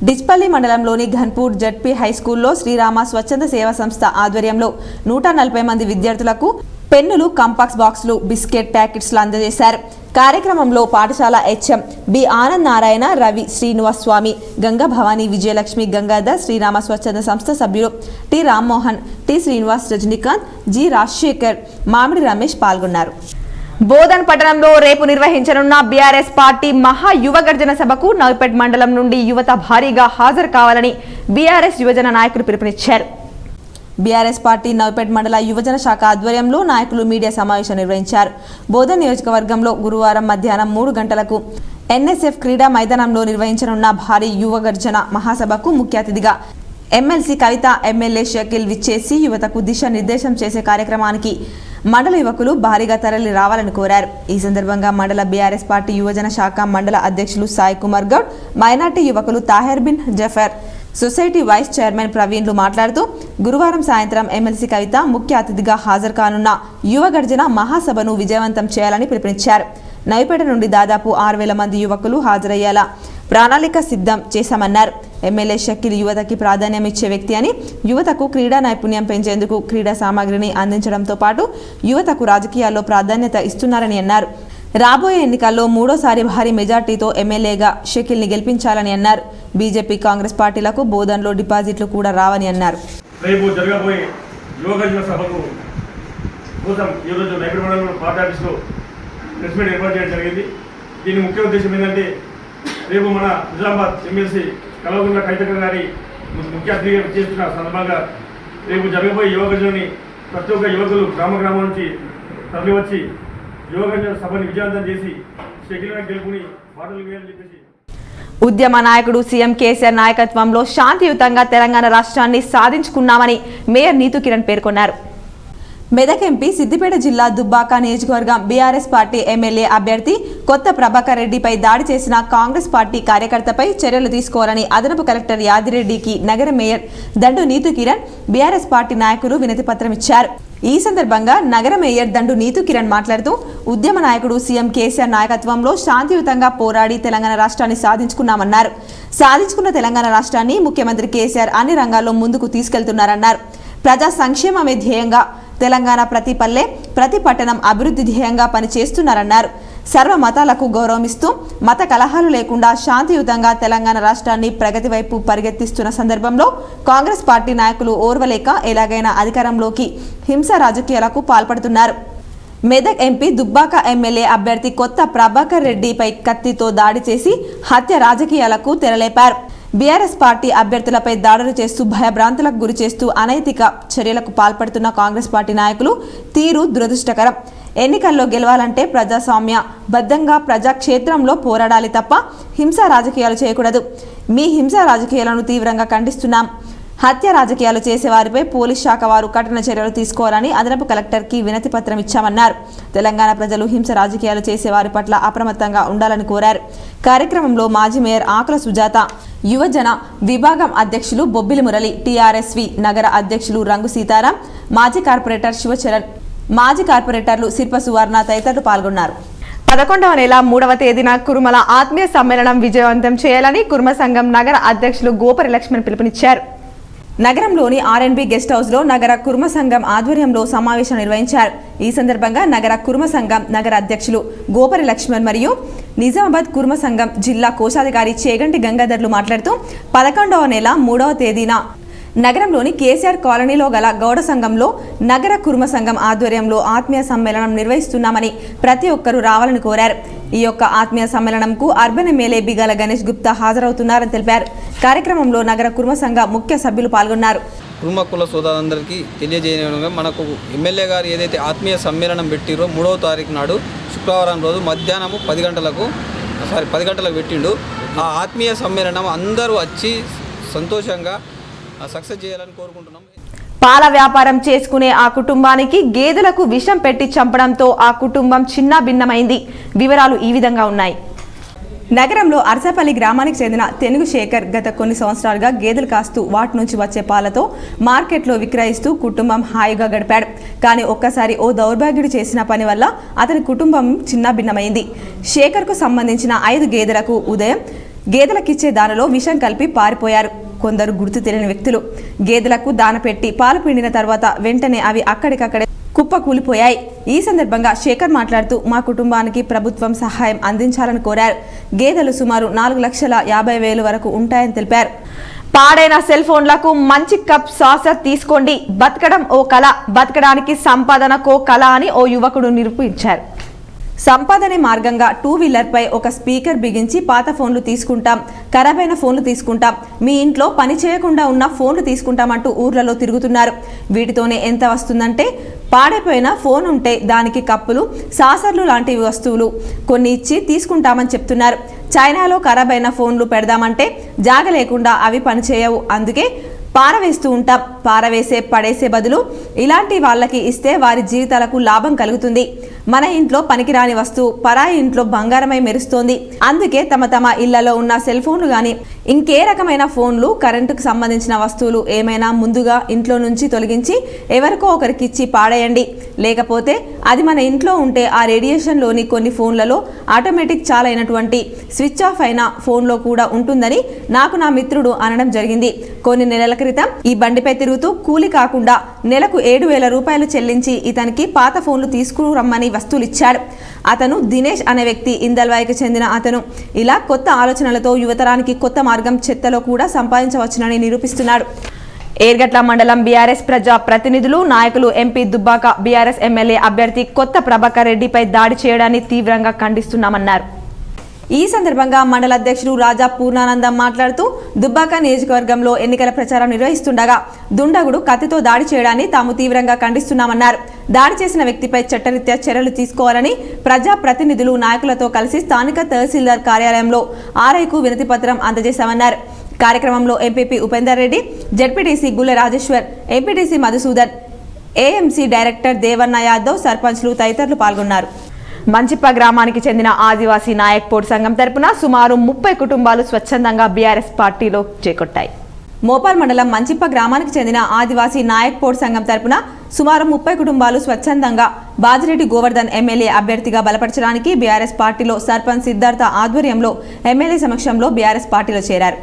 డిచ్పల్లి మండలంలోని ఘన్పూర్ జడ్పీ హైస్కూల్లో శ్రీరామ స్వచ్ఛంద సేవా సంస్థ ఆధ్వర్యంలో 140 మంది విద్యార్థులకు పెన్నులు, కంపాక్స్ బాక్సులు, బిస్కెట్ ప్యాకెట్స్లు అందజేశారు. కార్యక్రమంలో పాఠశాల హెచ్ఎం బి ఆనంద్ నారాయణ, రవి, శ్రీనివాస్ స్వామి, గంగా భవానీ, విజయలక్ష్మి, గంగాధర్, శ్రీరామ స్వచ్ఛంద సంస్థ సభ్యులు T Rammohan, T Srinivas, Rajinikanth, G Rajasekhar, మామిడి రమేష్ పాల్గొన్నారు. బోధన్ పట్టణంలో రేపు నిర్వహించనున్న బీఆర్ఎస్ పార్టీ మహా యువ గర్జన సభకు నౌపేట్ మండలం నుండి యువత భారీగా హాజరు కావాలని బీఆర్ఎస్ యువజన నాయకులు పిలుపునిచ్చారు. బీఆర్ఎస్ పార్టీ నౌపేట్ మండల యువజన శాఖ ఆధ్వర్యంలో నాయకులు మీడియా సమావేశం నిర్వహించారు. బోధన్ నియోజకవర్గంలో గురువారం మధ్యాహ్నం 3 గంటలకు ఎన్ఎస్ఎఫ్ క్రీడా మైదానంలో నిర్వహించనున్న భారీ యువ గర్జన మహాసభకు ముఖ్య అతిథిగా ఎమ్మెల్సీ కవిత, ఎమ్మెల్యే షకీల్ విచ్చేసి యువతకు దిశ నిర్దేశం చేసే కార్యక్రమానికి మండల యువకులు భారీగా తరలి రావాలని కోరారు. ఈ సందర్భంగా మండల బీఆర్ఎస్ పార్టీ యువజన శాఖ మండల అధ్యక్షులు సాయి కుమార్ గౌడ్, మైనార్టీ యువకులు Taher bin Jafar, society vice chairman ప్రవీణ్లు మాట్లాడుతూ గురువారం సాయంత్రం ఎమ్మెల్సీ కవిత ముఖ్య అతిథిగా హాజరు కానున్న యువ గర్జన మహాసభను విజయవంతం చేయాలని పిలుపునిచ్చారు. నవిపేట నుండి దాదాపు 6,000 మంది యువకులు హాజరయ్యేలా ప్రణాళిక సిద్ధం చేశామన్నారు. ఎమ్మెల్యే షకీల్ యువతకి ప్రాధాన్యం ఇచ్చే వ్యక్తి అని, యువతకు క్రీడా నైపుణ్యం పెంచేందుకు క్రీడా సామాగ్రిని అందించడంతో పాటు యువతకు రాజకీయాల్లో ప్రాధాన్యత ఇస్తున్నారని అన్నారు. రాబోయే ఎన్నికల్లో 3వ భారీ మెజార్టీతో ఎమ్మెల్యేగా షకీల్ని గెలిపించాలని అన్నారు. బీజేపీ, కాంగ్రెస్ పార్టీలకు బోధన్లో డిపాజిట్లు కూడా రావని అన్నారు. రేపు జరగబోయే యువగర్జన సభకు కోసం ఈరోజు నైపుణ్య మండలంలో పార్టీ ఆఫీస్లో ప్రెస్ మీట్ ఏర్పాటు చేయడం జరిగింది. దీని ముఖ్య ఉద్దేశం ఏంటంటే రేపు మన నిజామాబాద్ ఎమ్మెల్సీ కల్వకుంట్ల కవిత గారి ముఖ్య అతిథిగా చేస్తున్న సందర్భంగా రేపు జరగబోయే యువగర్జనని ప్రతి ఒక్క యువకులు గ్రామం నుంచి తరలివచ్చి యువగర్జన సభని విజయవంతం చేసి షకీల్ గెలుపుని బాటలు వేయాలని చెప్పేసి ఉద్యమ నాయకుడు సీఎం కేసీఆర్ నాయకత్వంలో శాంతియుతంగా తెలంగాణ రాష్ట్రాన్ని సాధించుకున్నామని మేయర్ నీతు కిరణ్ పేర్కొన్నారు. మెదక్ ఎంపీ సిద్దిపేట జిల్లా దుబ్బాక నియోజకవర్గం బీఆర్ఎస్ పార్టీ ఎమ్మెల్యే అభ్యర్థి కొత్త ప్రభాకర్ రెడ్డిపై దాడి చేసిన కాంగ్రెస్ పార్టీ కార్యకర్తపై చర్యలు తీసుకోవాలని అదనపు కలెక్టర్ యాదిరెడ్డికి నగర మేయర్ దండు నీతు కిరణ్ బీఆర్ఎస్ పార్టీ నాయకులు వినతి పత్రం ఇచ్చారు. ఈ సందర్భంగా నగర మేయర్ దండు నీతు కిరణ్ మాట్లాడుతూ ఉద్యమ నాయకుడు సీఎం కేసీఆర్ నాయకత్వంలో శాంతియుతంగా పోరాడి తెలంగాణ రాష్ట్రాన్ని సాధించుకున్నామన్నారు. సాధించుకున్న తెలంగాణ రాష్ట్రాన్ని ముఖ్యమంత్రి కేసీఆర్ అన్ని రంగాల్లో ముందుకు తీసుకెళ్తున్నారన్నారు. ప్రజా సంక్షేమమే ధ్యేయంగా తెలంగాణ ప్రతి పల్లె, ప్రతి పట్టణం అభివృద్ధి ధ్యేయంగా పనిచేస్తున్నారన్నారు. సర్వ మతాలకు గౌరవమిస్తూ మత కలహాలు లేకుండా శాంతియుతంగా తెలంగాణ రాష్ట్రాన్ని ప్రగతి వైపు పరిగెత్తిస్తున్న సందర్భంలో కాంగ్రెస్ పార్టీ నాయకులు ఓర్వలేక ఎలాగైనా అధికారంలోకి హింస రాజకీయాలకు పాల్పడుతున్నారు. మెదక్ ఎంపీ దుబ్బాక ఎమ్మెల్యే అభ్యర్థి కొత్త ప్రభాకర్ రెడ్డిపై కత్తితో దాడి చేసి హత్య రాజకీయాలకు తెరలేపారు. బీఆర్ఎస్ పార్టీ అభ్యర్థులపై దాడులు చేస్తూ భయభ్రాంతులకు గురి చేస్తూ అనైతిక చర్యలకు పాల్పడుతున్న కాంగ్రెస్ పార్టీ నాయకులు తీరు దురదృష్టకరం. ఎన్నికల్లో గెలవాలంటే ప్రజాస్వామ్య బద్ధంగా ప్రజాక్షేత్రంలో పోరాడాలి తప్ప హింసా రాజకీయాలు చేయకూడదు. మీ హింసా రాజకీయాలను తీవ్రంగా ఖండిస్తున్నాం. హత్య రాజకీయాలు చేసేవారిపై పోలీస్ శాఖ వారు కఠిన చర్యలు తీసుకోవాలని అదనపు కలెక్టర్కి వినతి పత్రం ఇచ్చామన్నారు. తెలంగాణ ప్రజలు హింస రాజకీయాలు చేసేవారి పట్ల అప్రమత్తంగా ఉండాలని కోరారు. కార్యక్రమంలో మాజీ మేయర్ ఆకుల సుజాత, యువజన విభాగం అధ్యక్షులు బొబ్బిలి మురళి, టీఆర్ఎస్వి నగర అధ్యక్షులు రంగు సీతారాం, మాజీ కార్పొరేటర్ శివచరణ్, మాజీ కార్పొరేటర్లు శిల్ప సువర్ణ తదితరులు పాల్గొన్నారు. 11వ నెల 3వ తేదీన కురుమల ఆత్మీయ సమ్మేళనం విజయవంతం చేయాలని కుర్మ సంఘం నగర అధ్యక్షులు గోపరి లక్ష్మణ్ పిలుపునిచ్చారు. నగరంలోని R&B గెస్ట్ హౌస్ లో నగర కుర్మ సంఘం ఆధ్వర్యంలో సమావేశం నిర్వహించారు. ఈ సందర్భంగా నగర కుర్మ సంఘం నగర అధ్యక్షులు గోపరి లక్ష్మణ్ మరియు నిజామాబాద్ కుర్మ సంఘం జిల్లా కోశాధికారి చేగంటి గంగాధర్లు మాట్లాడుతూ 11వ నెల 3వ తేదీన నగరంలోని కేసీఆర్ కాలనీలో గల గౌడ సంఘంలో నగర కుర్మ సంఘం ఆధ్వర్యంలో ఆత్మీయ సమ్మేళనం నిర్వహిస్తున్నామని ప్రతి ఒక్కరూ రావాలని కోరారు. ఈ యొక్క ఆత్మీయ సమ్మేళనంకు అర్బన్ ఎమ్మెల్యే బిగాల గణేష్ గుప్తా హాజరవుతున్నారని తెలిపారు. కార్యక్రమంలో నగర కుర్మ సంఘ ముఖ్య సభ్యులు పాల్గొన్నారు. కుర్మ కుల సోదరులందరికీ తెలియజేయడం మనకు ఎమ్మెల్యే గారు ఏదైతే ఆత్మీయ సమ్మేళనం పెట్టిరో 3వ తారీఖు నాడు శుక్రవారం రోజు మధ్యాహ్నం 10 గంటలకు పెట్టిండు. ఆ ఆత్మీయ సమ్మేళనం అందరూ వచ్చి సంతోషంగా సక్సెస్ చేయాలని కోరుకుంటున్నాం. పాల వ్యాపారం చేసుకునే ఆ కుటుంబానికి గేదెలకు విషం పెట్టి చంపడంతో ఆ కుటుంబం చిన్నాభిన్నమైంది. వివరాలు ఈ విధంగా ఉన్నాయి. నగరంలో అర్సపల్లి గ్రామానికి చెందిన తెనుగు శేఖర్ గత కొన్ని సంవత్సరాలుగా గేదెలు కాస్తూ వాటి నుంచి వచ్చే పాలతో మార్కెట్లో విక్రయిస్తూ కుటుంబం హాయిగా గడిపాడు. కానీ ఒక్కసారి ఓ దౌర్భాగ్యుడు చేసిన పని వల్ల అతని కుటుంబం చిన్నాభిన్నమైంది. శేఖర్కు సంబంధించిన 5 గేదెలకు ఉదయం గేదెలకిచ్చే దానిలో విషం కలిపి పారిపోయారు కొందరు గుర్తు తెలియని వ్యక్తులు. గేదెలకు దాన పెట్టి పాలు పిండిన తర్వాత వెంటనే అవి అక్కడికక్కడే కుప్పకూలిపోయాయి. ఈ సందర్భంగా శేఖర్ మాట్లాడుతూ మా కుటుంబానికి ప్రభుత్వం సహాయం అందించాలని కోరారు. గేదెలు సుమారు 4,50,000 వరకు ఉంటాయని తెలిపారు. పాడైన సెల్ ఫోన్లకు మంచి కప్ సాసర్ తీసుకోండి, బతకడం ఓ కళ, బతకడానికి సంపాదనకో కళ అని ఓ యువకుడు నిరూపించారు. సంపాదనే మార్గంగా 2 వీలర్ పై ఒక స్పీకర్ బిగించి పాత ఫోన్లు తీసుకుంటాం, ఖరాబైన ఫోన్లు తీసుకుంటాం, మీ ఇంట్లో పని చేయకుండా ఉన్న ఫోన్లు తీసుకుంటామంటూ ఊర్లలో తిరుగుతున్నారు. వీటితోనే ఎంత వస్తుందంటే పాడైపోయిన ఫోన్ ఉంటే దానికి కప్పులు, సాసర్లు లాంటి వస్తువులు కొన్ని ఇచ్చి తీసుకుంటామని చెప్తున్నారు. చైనాలో ఖరాబైన ఫోన్లు పెడదామంటే జాగ లేకుండా అవి పనిచేయవు, అందుకే పారవేస్తూ ఉంటాం. పారవేసే పడేసే బదులు ఇలాంటి వాళ్ళకి ఇస్తే వారి జీవితాలకు లాభం కలుగుతుంది. మన ఇంట్లో పనికిరాని వస్తువు పరాయి ఇంట్లో బంగారమై మెరుస్తోంది. అందుకే తమ తమ ఇళ్లలో ఉన్న సెల్ ఫోన్లు కానీ ఇంకే రకమైన ఫోన్లు, కరెంటుకు సంబంధించిన వస్తువులు ఏమైనా ముందుగా ఇంట్లో నుంచి తొలగించి ఎవరికో ఒకరికి ఇచ్చి పాడేయండి. లేకపోతే అది మన ఇంట్లో ఉంటే ఆ రేడియేషన్లోని కొన్ని ఫోన్లలో ఆటోమేటిక్ చాలైనటువంటి స్విచ్ ఆఫ్ అయిన ఫోన్లో కూడా ఉంటుందని నాకు నా మిత్రుడు అనడం జరిగింది. కొన్ని నెలల క్రితం ఈ బండిపై తిరుగుతూ కూలి కాకుండా నెలకు 7,000 రూపాయలు చెల్లించి ఇతనికి పాత ఫోన్లు తీసుకురమ్మని వస్తువులు ఇచ్చాడు. అతను దినేష్ అనే వ్యక్తి, ఇందల్వాయికి చెందిన అతను. ఇలా కొత్త ఆలోచనలతో యువతరానికి కొత్త మార్గం చెత్తలో కూడా సంపాదించవచ్చునని నిరూపిస్తున్నాడు. ఏర్గట్ల మండలం బీఆర్ఎస్ ప్రజా ప్రతినిధులు, నాయకులు ఎంపీ దుబ్బాక, బీఆర్ఎస్ ఎమ్మెల్యే అభ్యర్థి కొత్త ప్రభాకర్ రెడ్డిపై దాడి చేయడాన్ని తీవ్రంగా ఖండిస్తున్నామన్నారు. ఈ సందర్భంగా మండల అధ్యక్షుడు రాజా పూర్ణానందం మాట్లాడుతూ దుబ్బాక నియోజకవర్గంలో ఎన్నికల ప్రచారం నిర్వహిస్తుండగా దుండగుడు కత్తితో దాడి చేయడాన్ని తాము తీవ్రంగా ఖండిస్తున్నామన్నారు. దాడి చేసిన వ్యక్తిపై చట్టరీత్యా చర్యలు తీసుకోవాలని ప్రజా ప్రతినిధులు నాయకులతో కలిసి స్థానిక తహసీల్దార్ కార్యాలయంలో ఆర్ఐకు వినతి పత్రం అందజేశామన్నారు. కార్యక్రమంలో ఎంపీపీ ఉపేందర్ రెడ్డి, జెడ్పీటీసీ గుల్ల Rajeshwar, MPTC Madhusudan, AMC director Devanna Yadav, సర్పంచ్లు తదితరులు పాల్గొన్నారు. మంచిప్ప గ్రామానికి చెందిన ఆదివాసీ నాయక్ పోర్ట్ సంఘం తరపున సుమారు 30 కుటుంబాలు స్వచ్ఛందంగా బీఆర్ఎస్ పార్టీలో చేకొట్టాయి. మోపాల్ మండలం మంచిప్ప గ్రామానికి చెందిన ఆదివాసీ నాయక్ పోర్ట్ సంఘం తరపున సుమారు 30 కుటుంబాలు స్వచ్ఛందంగా బాజిరెడ్డి గోవర్ధన్ ఎమ్మెల్యే అభ్యర్థిగా బలపరచడానికి బీఆర్ఎస్ పార్టీలో సర్పంచ్ సిద్ధార్థ ఆధ్వర్యంలో ఎమ్మెల్యే సమక్షంలో బీఆర్ఎస్ పార్టీలో చేరారు.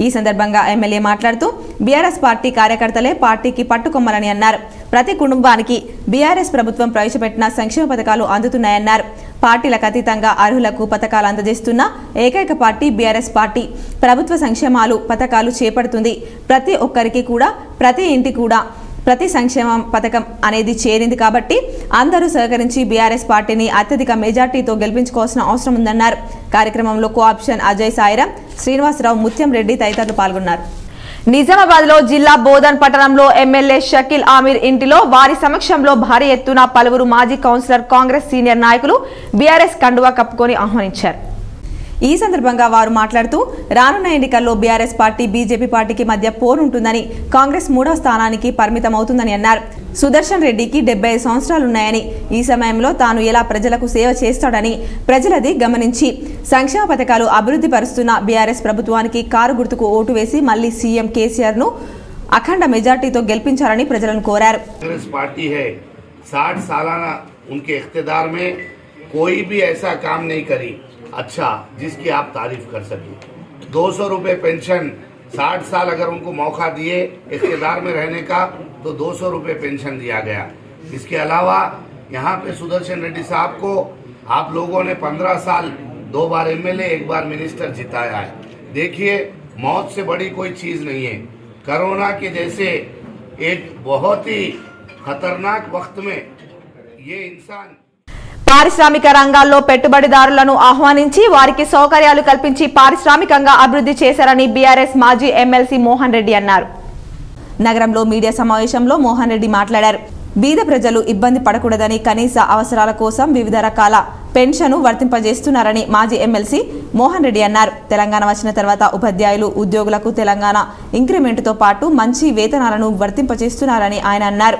ఈ సందర్భంగా ఎమ్మెల్యే మాట్లాడుతూ బీఆర్ఎస్ పార్టీ కార్యకర్తలే పార్టీకి పట్టుకొమ్మలని అన్నారు. ప్రతి కుటుంబానికి బీఆర్ఎస్ ప్రభుత్వం ప్రవేశపెట్టిన సంక్షేమ పథకాలు అందుతున్నాయన్నారు. పార్టీలకు అతీతంగా అర్హులకు పథకాలు అందజేస్తున్న ఏకైక పార్టీ బీఆర్ఎస్ పార్టీ. ప్రభుత్వ సంక్షేమాలు పథకాలు చేపడుతుంది. ప్రతి ఒక్కరికి కూడా, ప్రతి ఇంటి కూడా ప్రతి సంక్షేమ పథకం అనేది చేరింది కాబట్టి అందరూ సహకరించి బీఆర్ఎస్ పార్టీని అత్యధిక మెజార్టీతో గెలిపించుకోవాల్సిన అవసరం ఉందన్నారు. కార్యక్రమంలో కోఆప్షన్ అజయ్ సాయిరాం, శ్రీనివాసరావు, ముత్యం రెడ్డి తదితరులు పాల్గొన్నారు. నిజామాబాద్ లో జిల్లా బోధన్ పట్టణంలో ఎమ్మెల్యే షకీల్ ఆమీర్ ఇంటిలో వారి సమక్షంలో భారీ ఎత్తున పలువురు మాజీ కౌన్సిలర్, కాంగ్రెస్ సీనియర్ నాయకులు బీఆర్ఎస్ కండువా కప్పుకొని ఆహ్వానించారు. ఈ సందర్భంగా వారు మాట్లాడుతూ రానున్న ఎన్నికల్లో బీఆర్ఎస్ పార్టీ, బీజేపీ పార్టీకి మధ్య పోరుంటుందని, కాంగ్రెస్ 3వ స్థానానికి పరిమితమవుతుందని అన్నారు. సుదర్శన్ రెడ్డికి 75 సంవత్సరాలున్నాయని, ఈ సమయంలో తాను ఎలా ప్రజలకు సేవ చేస్తాడని ప్రజలది గమనించి సంక్షేమ పథకాలు అభివృద్ధి పరుస్తున్న బీఆర్ఎస్ ప్రభుత్వానికి కారు గుర్తుకు ఓటు వేసి మళ్లీ సీఎం కేసీఆర్ ను అఖండ మెజార్టీతో గెలిపించాలని ప్రజలను కోరారు. कांग्रेस पार्टी है 60 सालाना उनके इख्तिदार में कोई भी ऐसा काम नहीं करी अच्छा जिसकी आप तारीफ कर सकें. 200 रुपये पेंशन 60 साल अगर उनको मौका दिए इख्तिदार में रहने का तो 200 रुपये पेंशन दिया गया. इसके अलावा यहाँ पे सुदर्शन रेड्डी साहब को आप लोगों ने 15 साल 2 बार एमएलए 1 बार मिनिस्टर जिताया है. देखिए मौत से बड़ी कोई चीज़ नहीं है. कोरोना के जैसे एक बहुत ही खतरनाक वक्त में ये इंसान పారిశ్రామిక రంగాల్లో పెట్టుబడిదారులను ఆహ్వానించి వారికి సౌకర్యాలు కల్పించి పారిశ్రామికంగా అభివృద్ధి చేశారని బీఆర్ఎస్ మాజీ ఎమ్మెల్సీ మోహన్ రెడ్డి అన్నారు. నగరంలో మీడియా సమావేశంలో మోహన్ రెడ్డి మాట్లాడారు. బీద ప్రజలు ఇబ్బంది పడకూడదని కనీస అవసరాల కోసం వివిధ రకాల పెన్షను వర్తింపజేస్తున్నారని మాజీ ఎమ్మెల్సీ మోహన్ రెడ్డి అన్నారు. తెలంగాణ వచ్చిన తర్వాత ఉపాధ్యాయులు, ఉద్యోగులకు తెలంగాణ ఇంక్రిమెంట్తో పాటు మంచి వేతనాలను వర్తింపజేస్తున్నారని ఆయన అన్నారు.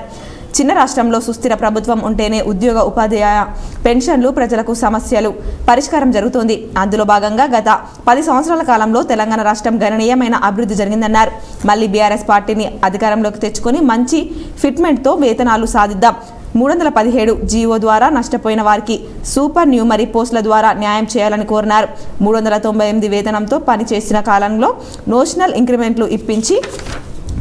చిన్న రాష్ట్రంలో సుస్థిర ప్రభుత్వం ఉంటేనే ఉద్యోగ, ఉపాధ్యాయ పెన్షన్లు, ప్రజలకు సమస్యలు పరిష్కారం జరుగుతోంది. అందులో భాగంగా గత 10 సంవత్సరాల కాలంలో తెలంగాణ రాష్ట్రం గణనీయమైన అభివృద్ధి జరిగిందన్నారు. మళ్లీ బీఆర్ఎస్ పార్టీని అధికారంలోకి తెచ్చుకొని మంచి ఫిట్మెంట్తో వేతనాలు సాధిద్దాం. 317 జీవో ద్వారా నష్టపోయిన వారికి సూపర్ న్యూమరీ పోస్టుల ద్వారా న్యాయం చేయాలని కోరినారు. 398 వేతనంతో పనిచేసిన కాలంలో నోషనల్ ఇంక్రిమెంట్లు ఇప్పించి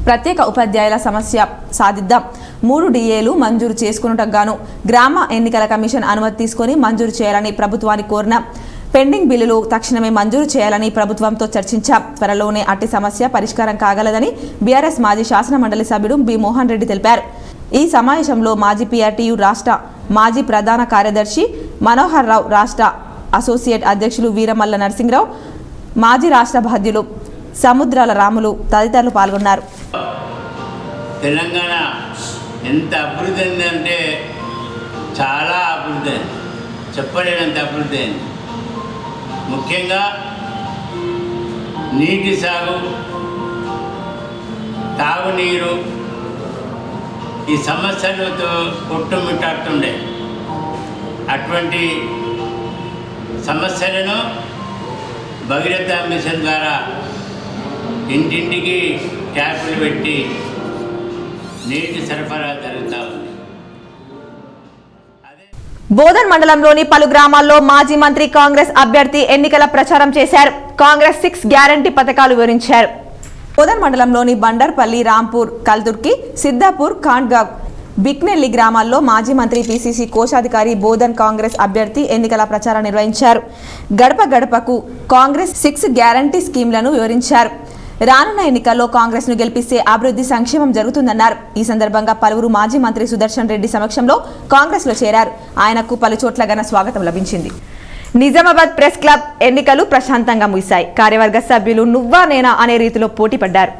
ప్రత్యేక ఉపాధ్యాయుల సమస్య సాధిద్దాం 3 డిఏలు మంజూరు చేసుకున్నటకు గాను గ్రామ ఎన్నికల కమిషన్ అనుమతి తీసుకొని మంజూరు చేయాలని ప్రభుత్వాన్ని కోరిన పెండింగ్ బిల్లులు తక్షణమే మంజూరు చేయాలని ప్రభుత్వంతో చర్చించాం. త్వరలోనే అట్టి సమస్య పరిష్కారం కాగలదని బీఆర్ఎస్ మాజీ శాసన మండలి సభ్యుడు బి మోహన్ రెడ్డి తెలిపారు. ఈ సమావేశంలో మాజీ పీఆర్టీయూ రాష్ట్ర మాజీ ప్రధాన కార్యదర్శి మనోహర్ రావు, రాష్ట్ర అసోసియేట్ అధ్యక్షులు వీరమల్ల నరసింహరావు, మాజీ రాష్ట్ర బాధ్యులు సముద్రాల రాములు తదితరులు పాల్గొన్నారు. తెలంగాణ ఎంత అభివృద్ధి అయిందంటే చాలా అభివృద్ధి అయింది, చెప్పలేనంత అభివృద్ధి అయింది. ముఖ్యంగా నీటి సాగు, తాగునీరు, ఈ సమస్యలతో కొట్టుమిట్టాడుతుండే అటువంటి సమస్యలను భగీరథ మిషన్ ద్వారా ఇంటింటికి ట్యాపులు పెట్టి నీటి సరఫరా జరుగుతూ ఉంది. బోధన్ మండలంలోని పలు గ్రామాల్లో మాజీ మంత్రి కాంగ్రెస్ అభ్యర్థి ఎన్నికల ప్రచారం చేశారు. కాంగ్రెస్ 6 గ్యారంటీ పథకాలు వివరించారు. బోధన్ మండలంలోని బండర్పల్లి, రాంపూర్, కల్దుర్కి, సిద్దాపూర్, ఖాండ్గావ్, బిక్నెల్లి గ్రామాల్లో మాజీ మంత్రి పిసిసి కోశాధికారి బోధన్ కాంగ్రెస్ అభ్యర్థి ఎన్నికల ప్రచారం నిర్వహించారు. గడప గడపకు కాంగ్రెస్ 6 గ్యారంటీ స్కీమ్లను వివరించారు. రానున్న ఎన్నికల్లో కాంగ్రెస్ ను గెలిపిస్తే అభివృద్ధి సంక్షేమం జరుగుతుందన్నారు. ఈ సందర్భంగా పలువురు మాజీ మంత్రి సుదర్శన్ రెడ్డి సమక్షంలో కాంగ్రెస్ లో చేరారు. ఆయనకు పలు చోట్ల ఘన స్వాగతం లభించింది. నిజామాబాద్ ప్రెస్ క్లబ్ ఎన్నికలు ప్రశాంతంగా ముగిశాయి. కార్యవర్గ సభ్యులు నువ్వా నేనా అనే రీతిలో పోటీ పడ్డారు.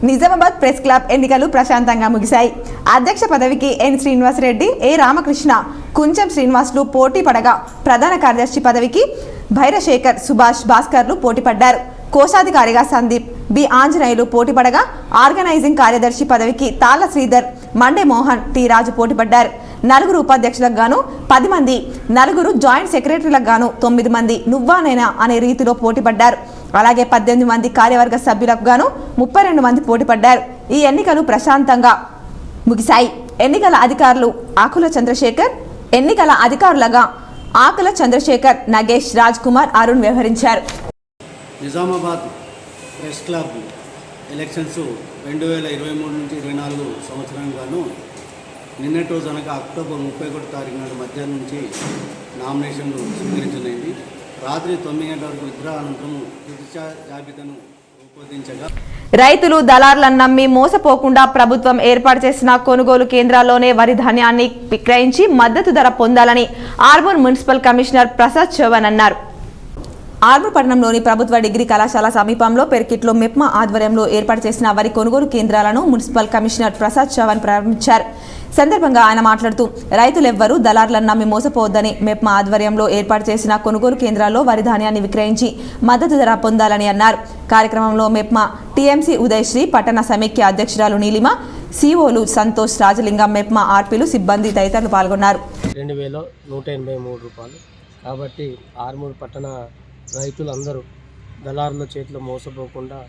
నిజామాబాద్ ప్రెస్ క్లబ్ ఎన్నికలు ప్రశాంతంగా ముగిశాయి. అధ్యక్ష పదవికి ఎన్ శ్రీనివాస్ రెడ్డి, ఏ రామకృష్ణ, కుంచెం శ్రీనివాసులు పోటీ పడగా ప్రధాన కార్యదర్శి పదవికి భైరశేఖర్, సుభాష్ భాస్కర్లు పోటీ పడ్డారు. కోశాధికారిగా సందీప్, బి ఆంజనేయులు పోటీ పడగా ఆర్గనైజింగ్ కార్యదర్శి పదవికి తాళ్ల శ్రీధర్, మండే మోహన్, టి రాజు పోటీ పడ్డారు. 4 ఉపాధ్యక్షులకు గాను 10 మంది, 4 జాయింట్ సెక్రటరీలకు గాను 9 మంది నువ్వానైనా అనే రీతిలో పోటీ పడ్డారు. అలాగే 18 మంది కార్యవర్గ సభ్యులకు గాను 32 మంది పోటీ పడ్డారు. ఈ ఎన్నికలు ప్రశాంతంగా ముగిశాయి. ఎన్నికల అధికారులుగా ఆకుల చంద్రశేఖర్, నగేష్, రాజ్ కుమార్, అరుణ్ వ్యవహరించారు. నిజామాబాద్ ప్రెస్ క్లబ్ ఎలక్షన్స్ 2023 నుంచి 24 సంవత్సరానికి గాను నిన్నటి రోజు అనగా అక్టోబర్ 31 తారీఖు నాడు మధ్యాహ్నం నుంచి నామినేషన్లు స్వీకరించలేండి. రాత్రి 9 గంటల వరకు విత్డ్రా అనంతరం తుది జాబితాను రూపొందించగా రైతులు దళారులను నమ్మి మోసపోకుండా ప్రభుత్వం ఏర్పాటు చేసిన కొనుగోలు కేంద్రాల్లోనే వరి ధాన్యాన్ని విక్రయించి మద్దతు ధర పొందాలని ఆర్మూర్ మున్సిపల్ కమిషనర్ ప్రసాద్ చౌహాన్ అన్నారు. ఆర్మూర్ పట్టణంలోని ప్రభుత్వ డిగ్రీ కళాశాల సమీపంలో పెర్కిట్లో మెప్మా ఆధ్వర్యంలో ఏర్పాటు చేసిన వరి కొనుగోలు కేంద్రాలను మున్సిపల్ కమిషనర్ ప్రసాద్ చౌహాన్ ప్రారంభించారు. సందర్భంగా ఆయన మాట్లాడుతూ రైతులెవ్వరూ దళారులను నమ్మి మోసపోవద్దని, మెప్మా ఆధ్వర్యంలో ఏర్పాటు చేసిన కొనుగోలు కేంద్రాల్లో వరి ధాన్యాన్ని విక్రయించి మద్దతు ధర పొందాలని అన్నారు. కార్యక్రమంలో మెప్మా టీఎంసీ ఉదయశ్రీ, పట్టణ సమైక్య అధ్యక్షురాలు నీలిమ, సిఓలు సంతోష్, రాజలింగం, మెప్మా ఆర్పీలు, సిబ్బంది తదితరులు పాల్గొన్నారు. 2183 రూపాయలు. కాబట్టి ఆర్మూర్ పట్టణ రైతులందరూ దళారుల చేతిలో మోసపోకుండా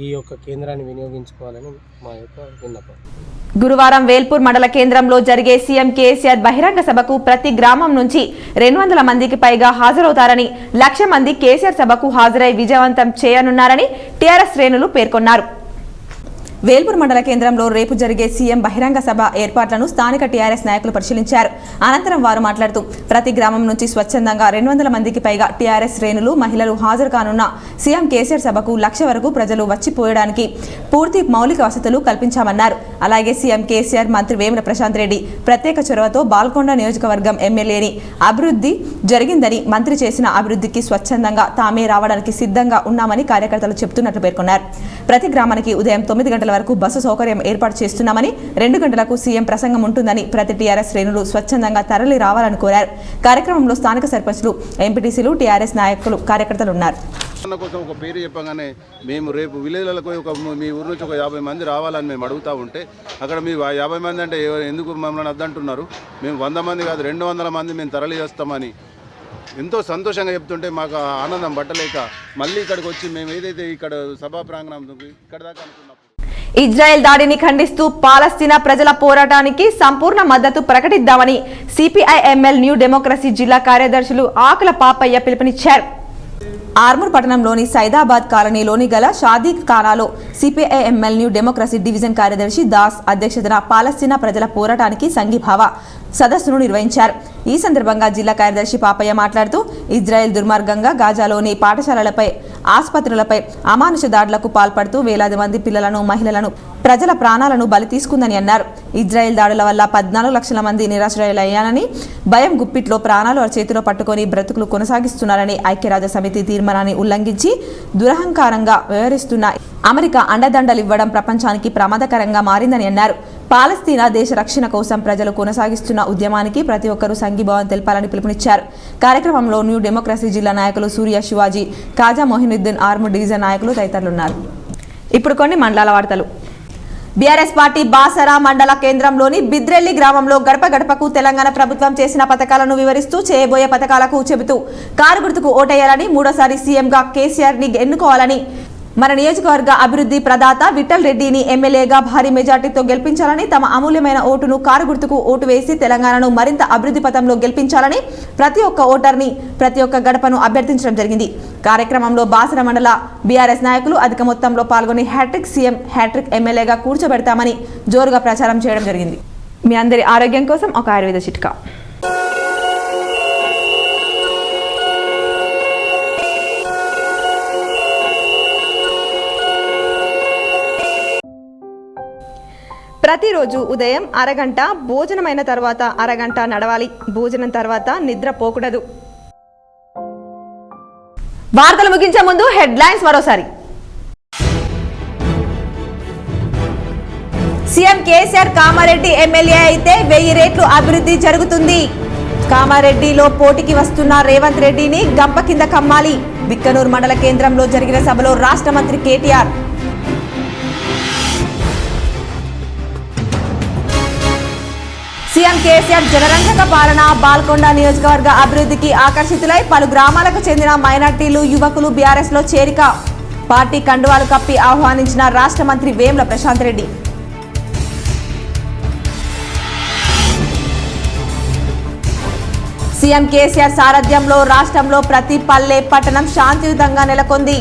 ఈ యొక్క కేంద్రాన్ని వినియోగించుకోవాలని మా యొక్క విన్నపం. గురువారం వేల్పూర్ మండల కేంద్రంలో జరిగే సీఎం కేసీఆర్ బహిరంగ సభకు ప్రతి గ్రామం నుంచి 200 మందికి పైగా హాజరవుతారని, 1,00,000 మంది కేసీఆర్ సభకు హాజరై విజయవంతం చేయనున్నారని టీఆర్ఎస్ శ్రేణులు పేర్కొన్నారు. వేల్పూర్ మండల కేంద్రంలో రేపు జరిగే సీఎం బహిరంగ సభ ఏర్పాట్లను స్థానిక టీఆర్ఎస్ నాయకులు పరిశీలించారు. అనంతరం వారు మాట్లాడుతూ ప్రతి గ్రామం నుంచి స్వచ్ఛందంగా 200 మందికి పైగా టీఆర్ఎస్ శ్రేణులు, మహిళలు హాజరు కానున్న సీఎం కేసీఆర్ సభకు 1,00,000 వరకు ప్రజలు వచ్చిపోయడానికి పూర్తి మౌలిక వసతులు కల్పించామన్నారు. అలాగే సీఎం కేసీఆర్ మంత్రి వేముల ప్రశాంత్ రెడ్డి ప్రత్యేక చొరవతో బాల్కొండ నియోజకవర్గం ఎమ్మెల్యేని అభివృద్ధి జరిగిందని, మంత్రి చేసిన అభివృద్ధికి స్వచ్ఛందంగా తామే రావడానికి సిద్ధంగా ఉన్నామని కార్యకర్తలు చెబుతున్నట్లు పేర్కొన్నారు. ప్రతి గ్రామానికి ఉదయం 9 గంటల వరకు బస్సు సౌకర్యం ఏర్పాటు చేస్తున్నామని, 2 గంటలకు సీఎం ప్రసంగం ఉంటుందని ప్రతి టీఆర్ఎస్ శ్రేణులు స్వచ్ఛందంగా తరలి రావాలని కోరారు. కార్యక్రమంలో స్థానిక సర్పంచ్లు, ఎంపీటీసీలు, టీఆర్ఎస్ నాయకులు, కార్యకర్తలు ఉన్నారు. కోసం ఒక పేరు చెప్పగానే మేము రేపు విలేజ్లకు మీ ఊరు నుంచి ఒక 50 మంది రావాలని మేము అడుగుతూ ఉంటే అక్కడ మీ 50 మంది అంటే ఎందుకు మమ్మల్ని అద్దంటున్నారు? మేము 100 మంది కాదు 200 మంది మేము తరలి చేస్తామని ఎంతో సంతోషంగా చెప్తుంటే మాకు ఆనందం పట్టలేక మళ్ళీ ఇక్కడికి వచ్చి మేము ఏదైతే ఇక్కడ సభా ప్రాంగణం ఇక్కడ దాకా అనుకున్నప్పుడు ఇజ్రాయెల్ దాడిని ఖండిస్తూ పాలస్తీనా ప్రజల పోరాటానికి సంపూర్ణ మద్దతు ప్రకటిద్దామని సిపిఐ ఎంఎల్ న్యూ డెమోక్రసీ జిల్లా కార్యదర్శులు ఆకుల పాపయ్య పిలుపునిచ్చారు. ఆర్మూర్ పట్టణంలోని సైదాబాద్ కాలనీలోని గల షాదీ ఖానాలో సిపిఐఎంఎల్ న్యూ డెమోక్రసీ డివిజన్ కార్యదర్శి దాస్ అధ్యక్షతన పాలస్తీనా ప్రజల పోరాటానికి సంఘీభావ సదస్సును నిర్వహించారు. ఈ సందర్భంగా జిల్లా కార్యదర్శి పాపయ్య మాట్లాడుతూ ఇజ్రాయెల్ దుర్మార్గంగా గాజాలోని పాఠశాలలపై ఆసుపత్రులపై అమానుష దాడులకు పాల్పడుతూ వేలాది మంది పిల్లలను మహిళలను ప్రజల ప్రాణాలను బలి తీసుకుందని అన్నారు. ఇజ్రాయెల్ దాడుల వల్ల 14 లక్షల మంది నిరాశ్రయులయ్యారని, భయం గుప్పిట్లో ప్రాణాలు చేతిలో పట్టుకొని బ్రతుకులు కొనసాగిస్తున్నారని, ఐక్యరాజ్య సమితి తీర్మానాన్ని ఉల్లంఘించి దురహంకారంగా వ్యవహరిస్తున్న అమెరికా అండదండలు ఇవ్వడం ప్రపంచానికి ప్రమాదకరంగా మారిందని అన్నారు. పాలస్తీనా దేశ రక్షణ కోసం ప్రజలు కొనసాగిస్తున్న ఉద్యమానికి ప్రతి ఒక్కరూ సంఘీభావం తెలపాలని పిలుపునిచ్చారు. కార్యక్రమంలో న్యూ డెమోక్రసీ జిల్లా నాయకులు సూర్య శివాజీ, కాజా మొహినుద్దీన్, ఆర్మూర్ డివిజన్ నాయకులు తదితరులున్నారు. ఇప్పుడు కొన్ని మండలాల వార్తలు. బీఆర్ఎస్ పార్టీ బాసరా మండల కేంద్రంలోని బిద్రెల్లి గ్రామంలో గడప గడపకు తెలంగాణ ప్రభుత్వం చేసిన పథకాలను వివరిస్తూ చేయబోయే పథకాలకు చెబుతూ కారు గుర్తుకు ఓటేయాలని, మూడోసారి సీఎంగా కేసీఆర్ ని ఎన్నుకోవాలని, మన నియోజకవర్గ అభివృద్ధి ప్రదాత విఠల్ రెడ్డిని ఎమ్మెల్యేగా భారీ మెజార్టీతో గెలిపించాలని, తమ అమూల్యమైన ఓటును కారు గుర్తుకు ఓటు వేసి తెలంగాణను మరింత అభివృద్ధి పథంలో గెలిపించాలని ప్రతి ఒక్క ఓటర్ని, ప్రతి ఒక్క గడపను అభ్యర్థించడం జరిగింది. కార్యక్రమంలో బాసర మండల బీఆర్ఎస్ నాయకులు అధిక మొత్తంలో పాల్గొని హ్యాట్రిక్ సీఎం, హ్యాట్రిక్ ఎమ్మెల్యేగా కూర్చోబెడతామని జోరుగా ప్రచారం చేయడం జరిగింది. మీ అందరి ఆరోగ్యం కోసం ఒక ఆయుర్వేద చిట్కా. ప్రతిరోజు ఉదయం అరగంట, భోజనమైన తర్వాత అరగంట నడవాలి. భోజనం తర్వాత నిద్ర పోకూడదు. వార్తలు ముగించే ముందు హెడ్లైన్స్ మరోసారి. సీఎం కేసీఆర్ కామారెడ్డి ఎమ్మెల్యే అయితే 1000 రెట్లు అభివృద్ధి జరుగుతుంది. కామారెడ్డిలో పోటీకి వస్తున్న రేవంత్ రెడ్డిని గంప కింద కమ్మాలి. బిక్కనూరు మండల కేంద్రంలో జరిగిన సభలో రాష్ట్ర మంత్రి కేటీఆర్. సీఎం కేసీఆర్ జనరంజక పాలన, బాల్కొండ నియోజకవర్గ అభివృద్ధికి ఆకర్షితులై పలు గ్రామాలకు చెందిన మైనార్టీలు, యువకులు బీఆర్ఎస్ లో చేరిక. పార్టీ కండువాలు కప్పి ఆహ్వానించిన రాష్ట్ర మంత్రి వేముల ప్రశాంత్ రెడ్డి. సీఎం కేసీఆర్ సారథ్యంలో రాష్ట్రంలో ప్రతి పల్లె, పట్టణం శాంతియుతంగా నెలకొంది.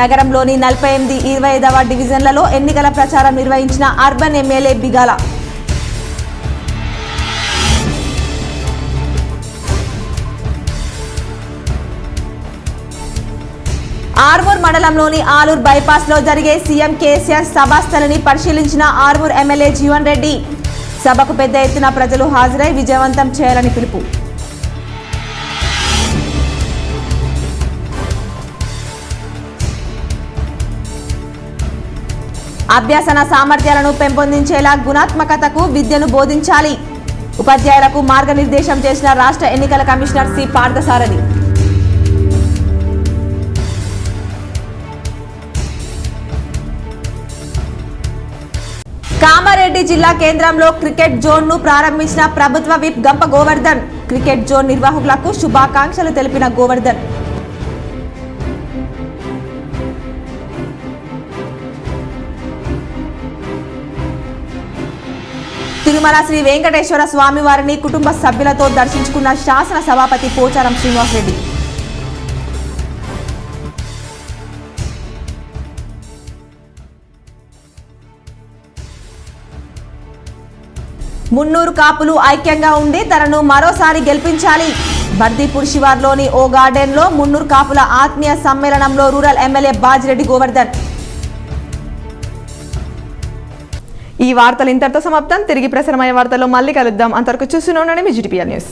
నగరంలోని 48, 25వ డివిజన్లలో ఎన్నికల ప్రచారం నిర్వహించిన అర్బన్ ఎమ్మెల్యే బిగాల. ఆర్మూర్ మండలంలోని ఆలూర్ బైపాస్ లో జరిగే సీఎం కేసీఆర్ సభాస్థలిని పరిశీలించిన ఆర్మూర్ ఎమ్మెల్యే జీవన్ రెడ్డి. సభకు పెద్ద ఎత్తున ప్రజలు హాజరై విజయవంతం చేయాలని పిలుపు. అభ్యసన సామర్థ్యాలను పెంపొందించేలా గుణాత్మకతకు విద్యను బోధించాలి. ఉపాధ్యాయులకు మార్గనిర్దేశం చేసిన రాష్ట్ర ఎన్నికల కమిషనర్ సి పార్థసారథి. కామారెడ్డి జిల్లా కేంద్రంలో క్రికెట్ జోన్ ను ప్రారంభించిన ప్రభుత్వ విప్ గంప గోవర్ధన్. క్రికెట్ జోన్ నిర్వాహకులకు శుభాకాంక్షలు తెలిపిన గోవర్ధన్. తిరుమల శ్రీ వెంకటేశ్వర స్వామి వారిని కుటుంబ సభ్యులతో దర్శించుకున్న శాసన సభాపతి పోచారం శ్రీనివాసరెడ్డి. మున్నూరు కాపులు ఐక్యంగా ఉండి తనను మరోసారి గెలిపించాలి. బర్దీపూర్ శివార్లోని ఓ గార్డెన్ లో మున్నూరు కాపుల ఆత్మీయ సమ్మేళనంలో రూరల్ ఎమ్మెల్యే బాజిరెడ్డి గోవర్ధన్. ఈ వార్తలు ఇంతటితో సమాప్తం. తిరిగి ప్రసారమయ్యే వార్తల్లో మళ్ళీ కలుద్దాం. అంతవరకు చూస్తూనే ఉండండి మీ GTPL న్యూస్.